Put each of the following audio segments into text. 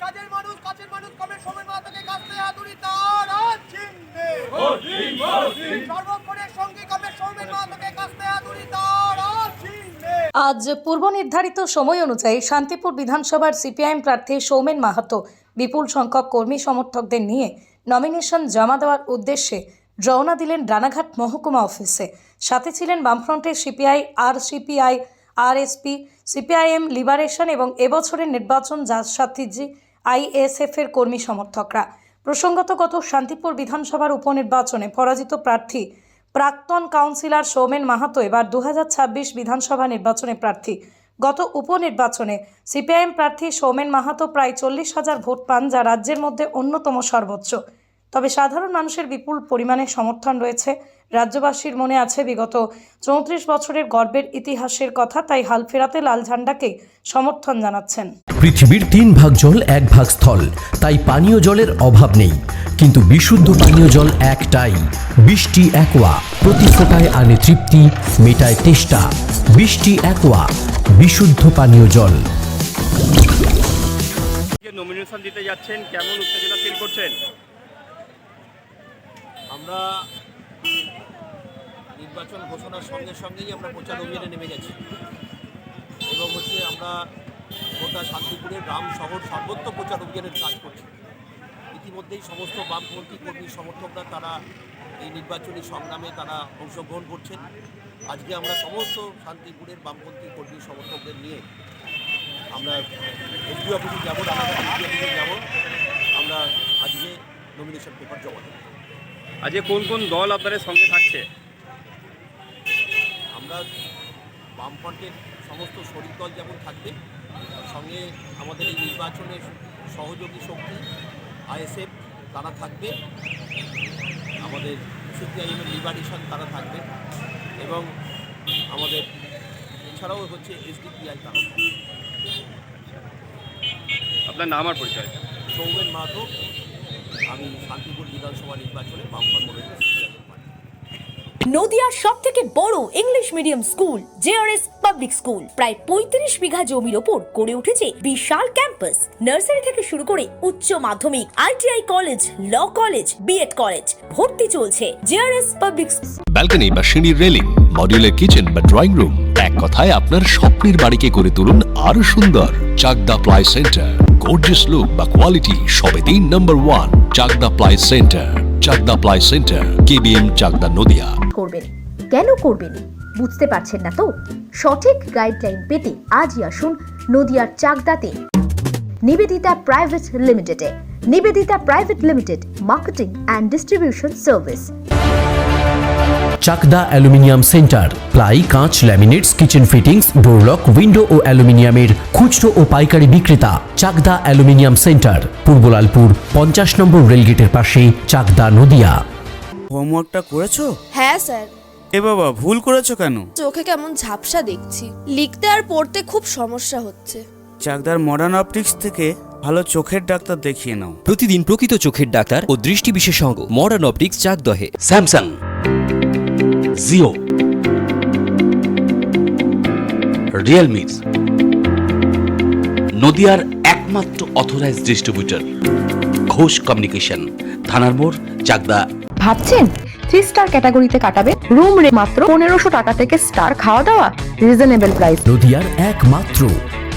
কাজের মানুষ কমের সময় মাতাকে কাছে আদুরি তারা চিহ্নে সর্বক্ষণের সঙ্গী কমের সময় মাতাকে কাছে আদুরি তারা চিহ্নে। আজ পূর্ব নির্ধারিত সময় অনুযায়ী শান্তিপুর বিধানসভার সিপিআইএম প্রার্থী সৌমেন মাহাতো বিপুল সংখ্যক কর্মী সমর্থকদের নিয়ে নমিনেশন জমা দেওয়ার উদ্দেশ্যে রওনা দিলেন রানাঘাট মহকুমা অফিসে। সাথে ছিলেন বামফ্রন্টের সিপিআই, আরসিপিআই, আরএসপি, সিপিআইএম লিবারেশন এবং এবছরের নির্বাচন জাতীয় আইএসএফ এর কর্মী সমর্থকরা। প্রসঙ্গত গত শান্তিপুর বিধানসভার উপনির্বাচনে পরাজিত প্রার্থী প্রাক্তন কাউন্সিলর সৌমেন মাহাতো এবার 2026 বিধানসভা নির্বাচনে প্রার্থী। গত উপনির্বাচনে সিপিআইএম প্রার্থী সৌমেন মাহাতো প্রায় 40,000 ভোট পান, যা রাজ্যের মধ্যে অন্যতম সর্বোচ্চ। তবে সাধারণ মানুষের বিপুল পরিমাণে সমর্থন রয়েছে। রাজ্যবাসীর মনে আছে বিগত 34 বছরের গর্বের ইতিহাসের কথা, তাই হাল ফেরাতে লাল ঝান্ডাকে সমর্থন জানাচ্ছেন। পৃথিবীর 3 ভাগ জল 1 ভাগ স্থল, তাই পানীয় জলের অভাব নেই। কিন্তু বিশুদ্ধ পানীয় জল একটাই, বৃষ্টি অ্যাকোয়া। প্রতি ফোঁটায় আনে তৃপ্তি, মেটায় তেষ্টা। বৃষ্টি অ্যাকোয়া, বিশুদ্ধ পানীয় জল। নমিনেশন দিতে যাচ্ছেন, কেমন উত্তেজনা ফিল করছেন? আমরা নির্বাচন ঘোষণার সঙ্গে সঙ্গেই আমরা প্রচার অভিযানে নেমে গেছি এবং আমরা গোটা শান্তিপুরের গ্রাম শহর সর্বত্র প্রচার অভিযানের কাজ করছি। ইতিমধ্যেই সমস্ত বামপন্থী কর্মী সমর্থকরা তারা এই নির্বাচনী সংগ্রামে তারা অংশগ্রহণ করছেন। আজকে আমরা সমস্ত শান্তিপুরের বামপন্থী কর্মী সমর্থকদের নিয়ে আমরা এসপি অফিসে যাব, রানাঘাট এসপি অফিসে যাব। আমরা আজকে নমিনেশন পেপার জমা দেব। আজকে কোন কোন দল আপনাদের সঙ্গে থাকছে? আমরা বামফ্রন্টের সমস্ত শরিক দল যেমন থাকবে, সঙ্গে আমাদের এই নির্বাচনের সহযোগী শক্তি আইএসএফ তারা থাকবে, আমাদের সিপিআইএমের লিবারেশন তারা থাকবে এবং আমাদের এছাড়াও এসডিপিআই তারা। আপনার নাম আর পরিচয়? সৌমেন মাহাতো, আমি শান্তিপুর বিধানসভা নির্বাচনে বামফ্রন্ট মনোনীত সিপিআইএম। নদিয়ার সবথেকে বড় English medium school JRS public school প্রায় 35 বিঘা জমির ওপর গড়ে উঠেছে বিশাল ক্যাম্পাস। নার্সারি থেকে শুরু করে উচ্চ মাধ্যমিক, ITI college, law college, BEd college ভর্তি চলছে জেআরএস পাবলিক। ব্যালকনি বা সিঁড়ির রেলিং, মডিউলার কিচেন বা ড্রয়িং রুম, এক কথায় আপনার স্বপ্নের বাড়িকে করে তুলুন আরো সুন্দর। Chakdah ply centre, gorgeous look বা কোয়ালিটি সবে 3 নম্বর 1 Chakdah ply centre. Chakdah ply centre, KBM, Chakdah, Nadia. করবেন কেন করবেন বুঝতে পারছেন না তো? সঠিক গাইডলাইন পেতে আজই আসুন নদিয়ার চাকদাতে নিবেদিতা প্রাইভেট লিমিটেডে। Nivedita private limited, marketing and distribution service. Chakdah aluminium centre, ply, কাঁচ, laminates, kitchen fittings, door lock, window ও অ্যালুমিনিয়ামের খুচরো ও পাইকারি বিক্রেতা। চাকদা অ্যালুমিনিয়াম সেন্টার, পূর্বলালপুর 50 নম্বর রেলগেটের পাশে, চাকদা, নদিয়া। হোমওয়ার্কটা করেছো? হ্যাঁ স্যার। এ বাবা, ভুল করেছো কেন? চোখে কেমন ঝাপসা দেখছি, লিখতে আর পড়তে খুব সমস্যা হচ্ছে। চাকদার মডার্ন অপটিক্স থেকে ভালো চোখের ডাক্তার দেখিয়ে নাও। প্রতিদিন প্রকৃত চোখের ডাক্তার ও দৃষ্টি বিশেষজ্ঞ মডার্ন অপটিক্স, চাকদহে। স্যামসাং, জিও, রিয়েলমি, নদিয়ার একমাত্র অথরাইজড ডিস্ট্রিবিউটর ঘোষ কমিউনিকেশন, থানার মোড়, চাকদা। ভাবছেন 3 স্টার ক্যাটাগরিতে কাটাবে? রুম রে মাত্র 1500 টাকা থেকে স্টার, খাওয়া দাওয়া রিজনেবল প্রাইস। নদিয়ার একমাত্র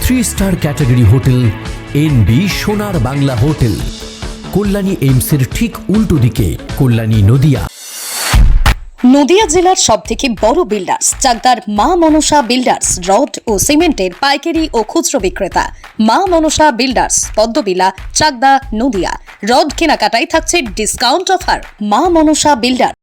3 স্টার ক্যাটাগরি হোটেল এনবি সোনার বাংলা হোটেল, কল্যাণী এইমসের ঠিক উল্টো দিকে, কল্যাণী, নদিয়া। নদিয়া জেলার সবথেকে বড় বিল্ডার্স চাকদার মা মনসা বিল্ডার্স, রড ও সিমেন্টের পাইকারি ও খুচরো বিক্রেতা। মা মনসা বিল্ডার্স, পদ্মবিলা, চাকদা, নদিয়া। রড কেনাকাটায় থাকছে ডিসকাউন্ট অফার। মা মনসা বিল্ডার্স।